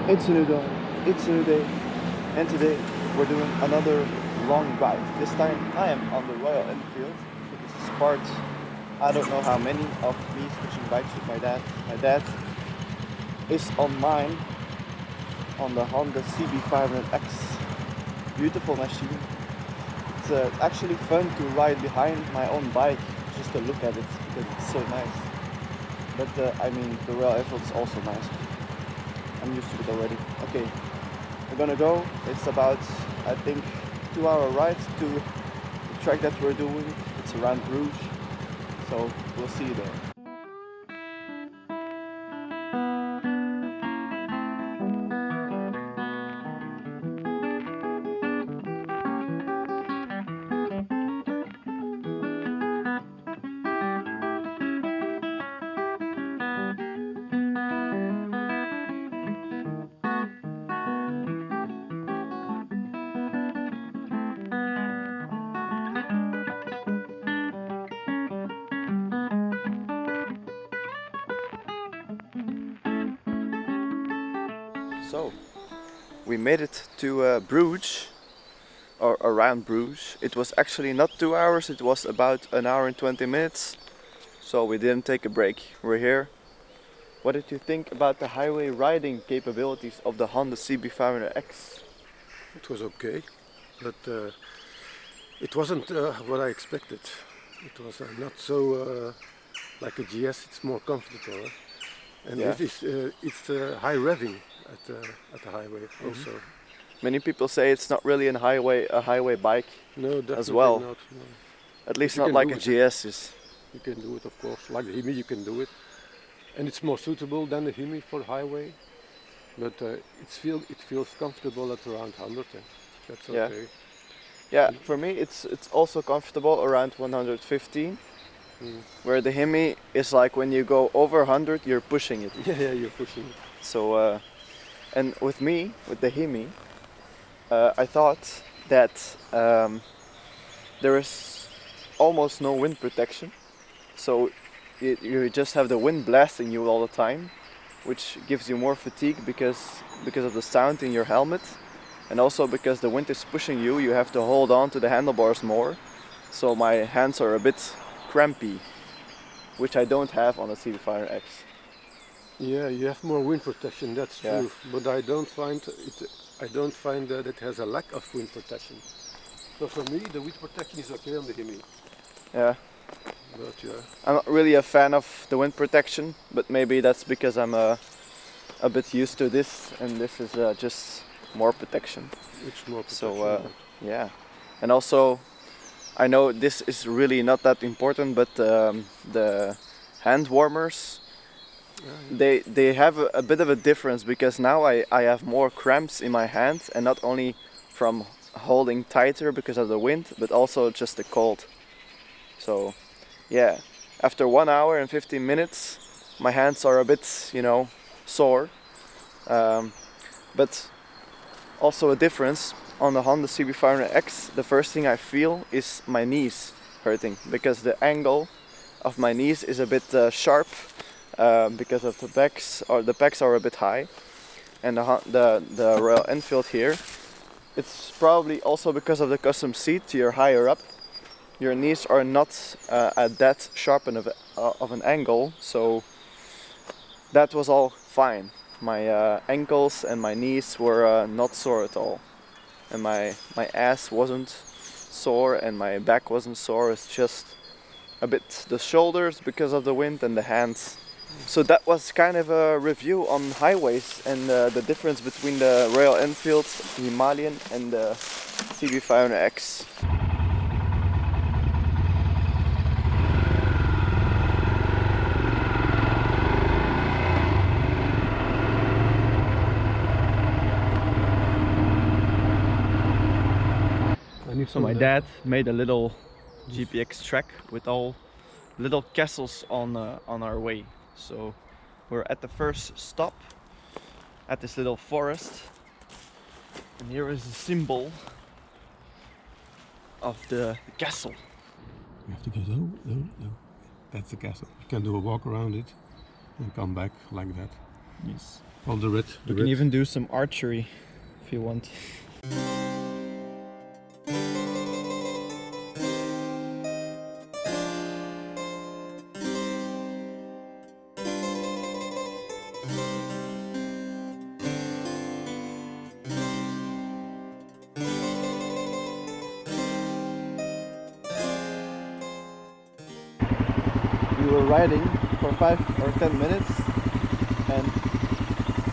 It's a new dawn, it's a new day, and today we're doing another long ride. This time I am on the Royal Enfield. This is part, I don't know how many, of me switching bikes with my dad. My dad is on mine, on the Honda CB500X. Beautiful machine. It's actually fun to ride behind my own bike, just to look at it, because it's so nice. But I mean, the Royal Enfield is also nice. I'm used to it already. Okay, we're gonna go. It's about, I think, 2-hour ride to the track that we're doing. It's around Bruges, so we'll see you there. So, we made it to Bruges, or around Bruges. It was actually not 2 hours, it was about 1 hour and 20 minutes. So we didn't take a break. We're here. What did you think about the highway riding capabilities of the Honda CB500X? It was okay, but it wasn't what I expected. It was not so like a GS. It's more comfortable, and Yeah. this is it's high revving at the highway also. Many people say it's not really a highway bike, No, definitely well. not. No. at least you not can like do a it. GS is. You can do it, of course. Like the Hemi, you can do it, and it's more suitable than the Hemi for highway. But it feels comfortable at around 100. That's Yeah. okay. Yeah, for me it's also comfortable around 115, where the Hemi is like when you go over 100 you're pushing it. Yeah, you're pushing it. So and with me, with the Hemi, I thought that there is almost no wind protection, so you just have the wind blasting you all the time, which gives you more fatigue because of the sound in your helmet, and also because the wind is pushing you, you have to hold on to the handlebars more, so my hands are a bit crampy, which I don't have on the CB500X. Yeah, you have more wind protection. That's Yeah. true. But I don't find it. I don't find that it has a lack of wind protection. So for me, the wind protection is okay on the Hemi. Yeah. But yeah, I'm not really a fan of the wind protection, but maybe that's because I'm a bit used to this, and this is just more protection. it's more protection. So yeah, and also I know this is really not that important, but the hand warmers, they have a bit of a difference, because now I have more cramps in my hands, and not only from holding tighter because of the wind, but also just the cold. So yeah, after 1 hour and 15 minutes my hands are a bit, sore, but also a difference on the Honda CB500X. The first thing I feel is my knees hurting, because the angle of my knees is a bit sharp, because of the pecs are a bit high, and the Royal Enfield here, it's probably also because of the custom seat. You're higher up, your knees are not at that sharp of an angle, so that was all fine. My ankles and my knees were not sore at all, and my ass wasn't sore and my back wasn't sore. It's just a bit the shoulders because of the wind, and the hands. So that was kind of a review on highways and the difference between the Royal Enfield Himalayan and the CB500X. So my dad made a little GPX track with all little castles on our way. So we're at the first stop at this little forest, and here is the symbol of the castle. You have to go. No. That's the castle. You can do a walk around it and come back like that. Yes. On the red. We can even do some archery if you want. We were riding for 5 or 10 minutes, and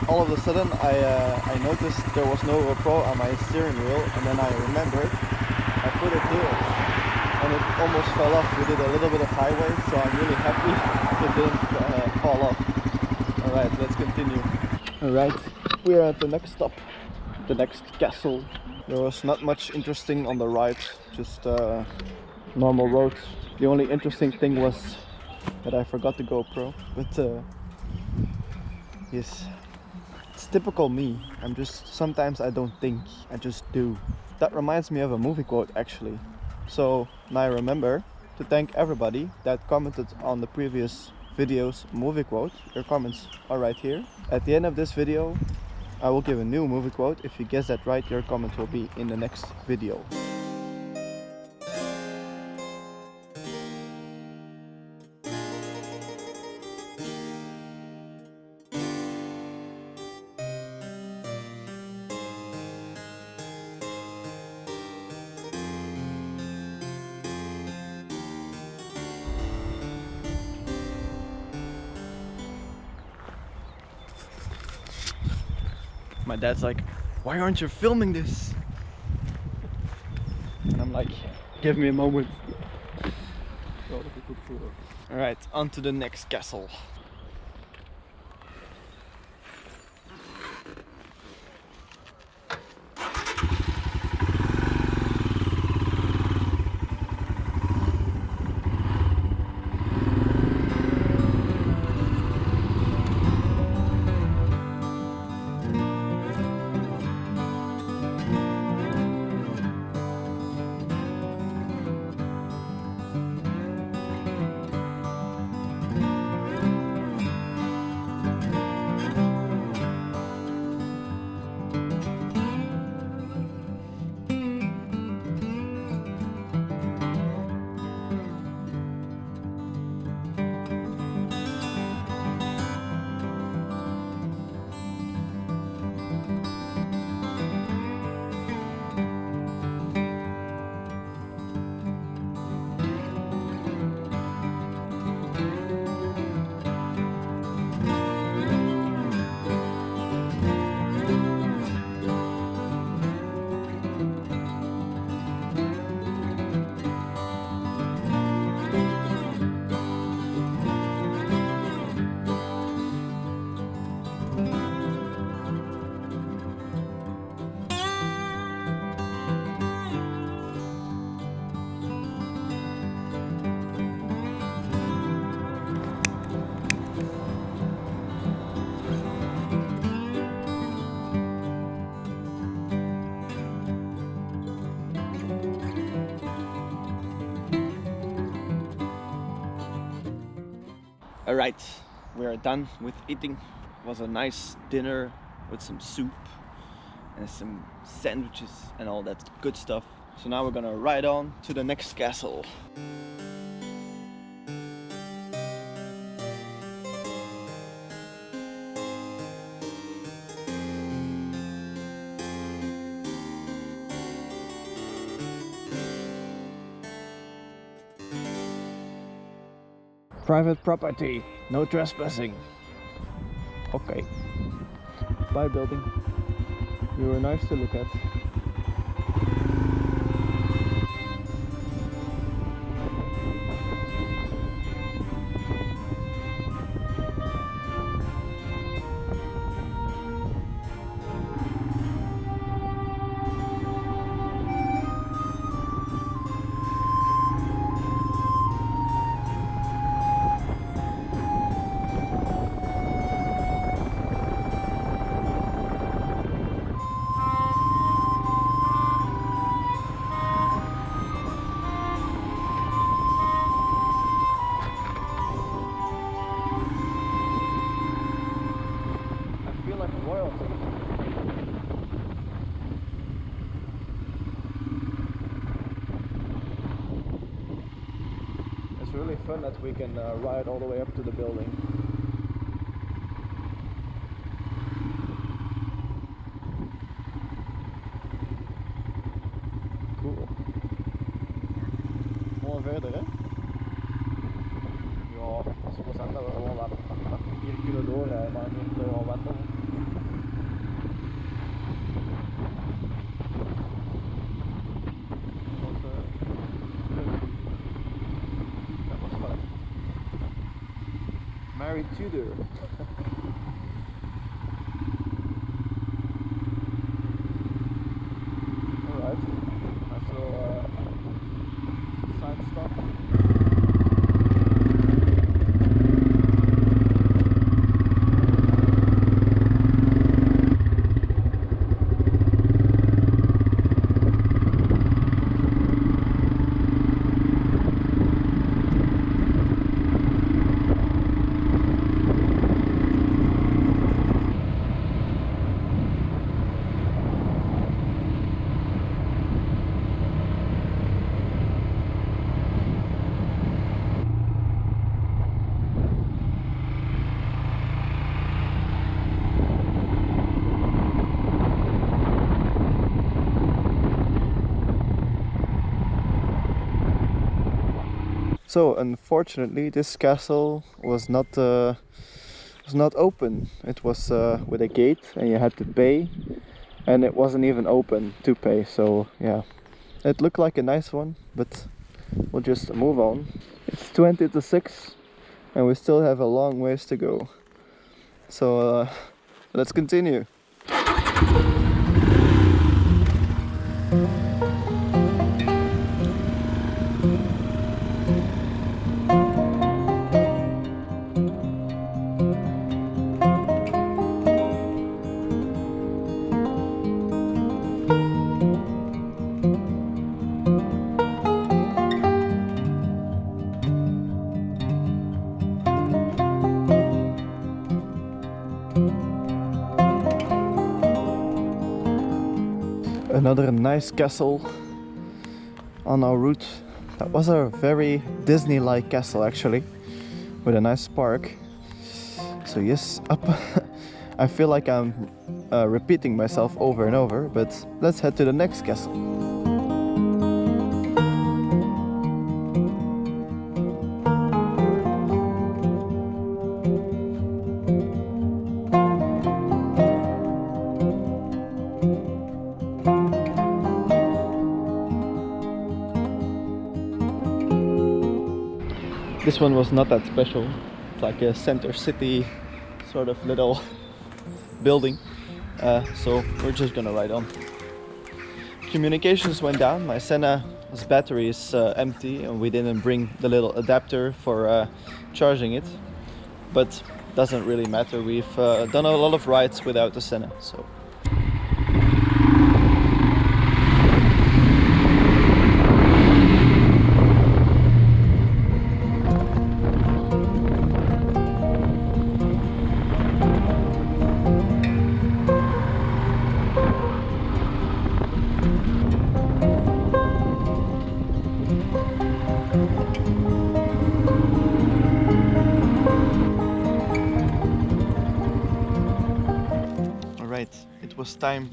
all of a sudden I noticed there was no GoPro on my steering wheel, and then I remembered I put it here and it almost fell off. We did a little bit of highway, so I'm really happy it didn't fall off. Alright, let's continue. Alright, we are at the next stop, the next castle. There was not much interesting on the ride, just normal roads. The only interesting thing was that I forgot the GoPro, but yes, it's typical me. Sometimes I don't think, I just do. That reminds me of a movie quote actually. So now I remember to thank everybody that commented on the previous video's movie quote. Your comments are right here. At the end of this video, I will give a new movie quote. If you guess that right, your comment will be in the next video. My dad's like, why aren't you filming this? And I'm like, give me a moment. Alright, on to the next castle. Alright, we are done with eating. It was a nice dinner with some soup and some sandwiches and all that good stuff. So now we're gonna ride on to the next castle. Private property, no trespassing. Okay. Bye building. You were nice to look at. fun that we can ride all the way up to the building. Cool. Mooi verder, hè? Ja, 60% dat we gewoon wat hier kunnen doorrijden, maar niet al wat op. Dat was fun. Mary Tudor. Alright, nice little side stop. So unfortunately, this castle was not open. It was with a gate, and you had to pay, and it wasn't even open to pay. So yeah, it looked like a nice one, but we'll just move on. It's 20 to 6, and we still have a long ways to go. So let's continue. Another nice castle on our route. That was a very Disney-like castle actually, with a nice park. So yes, up. I feel like I'm repeating myself over and over, but let's head to the next castle. This one was not that special. It's like a center city sort of little building. So we're just gonna ride on. Communications went down. My Senna's battery is empty, and we didn't bring the little adapter for charging it. But doesn't really matter. We've done a lot of rides without the Senna, so. It was time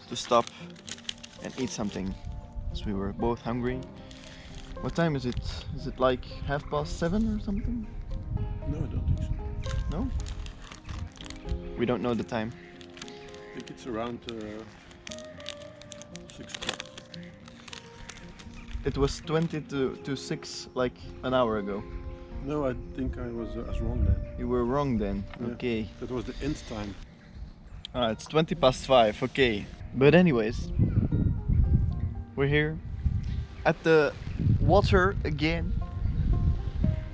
to stop and eat something, because we were both hungry. What time is it? Is it like 7:30 or something? No, I don't think so. No? We don't know the time. I think it's around 6 o'clock. It was 20 to 6 like an hour ago. No, I think I was wrong then. You were wrong then. Yeah. Okay. That was the end time. It's 20 past 5, okay. But anyways, we're here at the water again,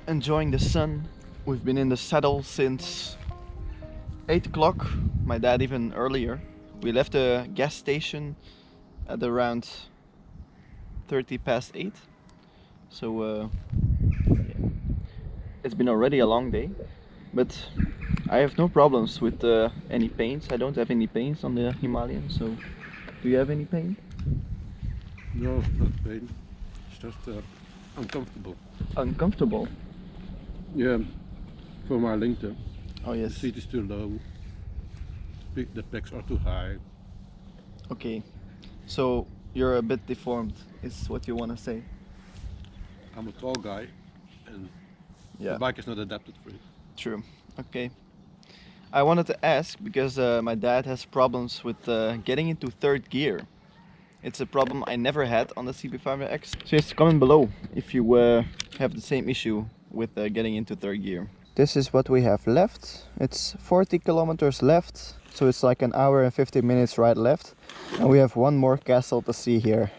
enjoying the sun. We've been in the saddle since 8 o'clock, my dad even earlier. We left the gas station at around 30 past 8. So yeah. It's been already a long day, but I have no problems with any pains. I don't have any pains on the Himalayan, so do you have any pain? No, not pain. It's just uncomfortable. Uncomfortable? Yeah, for my length. Oh The yes. seat is too low. The pegs are too high. Okay. So you're a bit deformed, is what you want to say? I'm a tall guy, and Yeah. the bike is not adapted for it. True. Okay. I wanted to ask because my dad has problems with getting into third gear. It's a problem I never had on the CB500X. So just comment below if you have the same issue with getting into third gear. This is what we have left. It's 40 kilometers left, so it's like an hour and 50 minutes ride left. And we have one more castle to see here.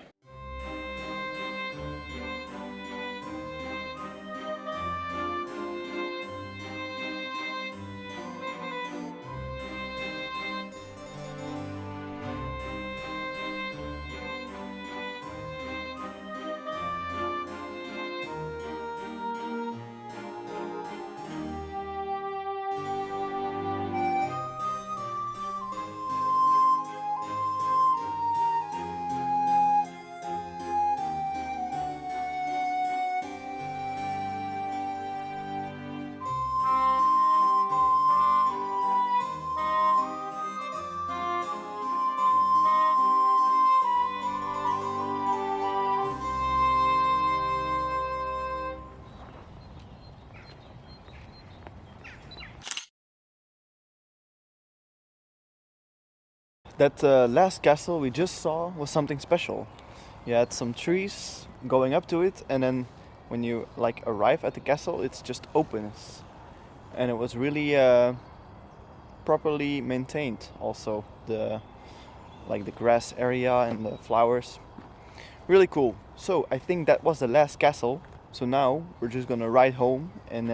That last castle we just saw was something special. You had some trees going up to it, and then when you like arrive at the castle, it's just openness, and it was really properly maintained. Also, the grass area and the flowers, really cool. So I think that was the last castle. So now we're just gonna ride home, and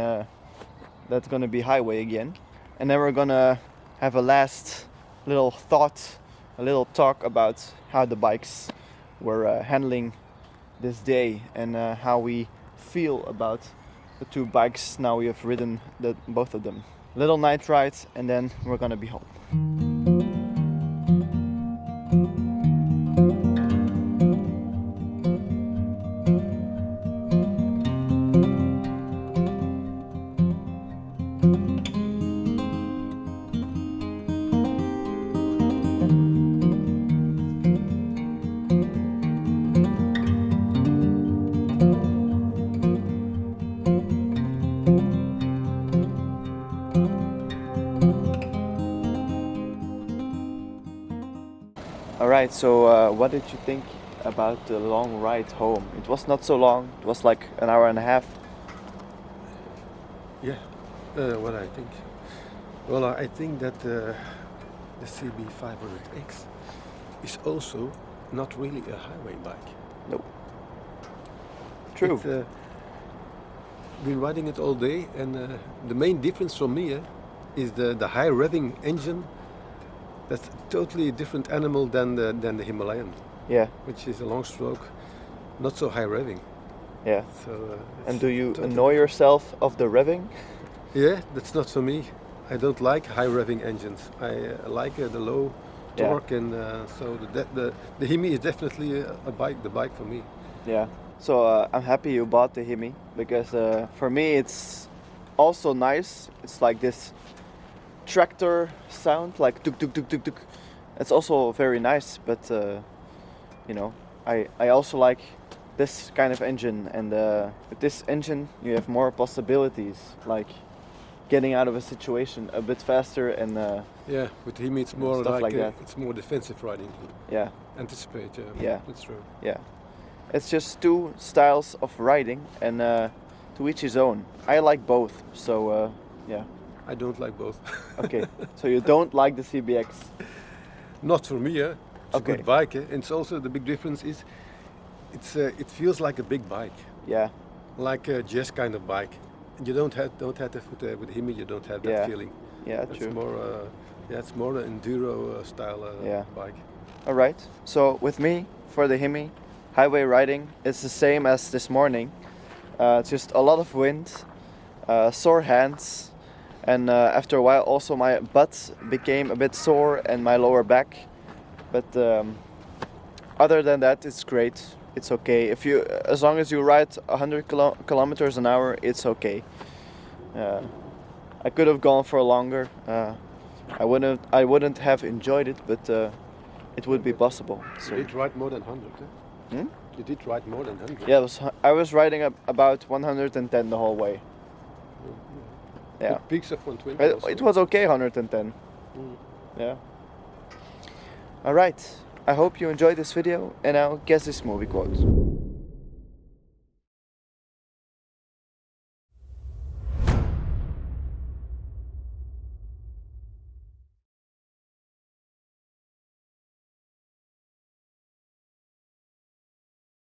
that's gonna be highway again, and then we're gonna have a last little thought, a little talk about how the bikes were handling this day, and how we feel about the two bikes now we have ridden both of them. Little night ride, and then we're gonna be home. Alright, so what did you think about the long ride home? It was not so long, it was like an hour and a half. Yeah, what I think. Well, I think that the CB500X is also not really a highway bike. Nope. True. It's, been riding it all day, and the main difference for me is the high revving engine. That's a totally different animal than the Himalayan, Yeah, which is a long stroke, not so high revving. yeah. So. And do you totally annoy yourself of the revving? Yeah, that's not for me. I don't like high revving engines. I like the low Yeah. torque, and so the Hemi is definitely the bike for me. Yeah. So I'm happy you bought the Hemi, because for me it's also nice. It's like this tractor sound, like tuk tuk tuk tuk tuk. It's also very nice, but you know, I also like this kind of engine, and with this engine you have more possibilities, like getting out of a situation a bit faster, and Yeah, with the Hemi it's more stuff like that. it's more defensive riding. yeah, Anticipate. Yeah. That's true. yeah. It's just two styles of riding, and to each his own. I like both, so yeah. I don't like both. Okay, so you don't like the CBX? Not for me. It's Okay. a good bike, and it's also the big difference is it feels like a big bike, Yeah, like a jazz kind of bike. You don't have that with the Hemi. You don't have that Yeah. feeling. yeah, It's true. more it's more an enduro style Yeah. bike. All right. So with me, for the Hemi, highway riding is the same as this morning. Just a lot of wind, sore hands, and after a while also my butt became a bit sore and my lower back. But other than that, it's great. it's okay. If you, as long as you ride 100 kilometers an hour, it's okay. I could have gone for longer. I wouldn't have enjoyed it, but it would be possible. So. You did ride more than 100, eh? Hmm? You did ride more than 100. Yeah, I was riding about 110 the whole way. Yeah. With peaks of 120. It was okay, 110. Yeah. Alright, I hope you enjoyed this video, and now guess this movie quote.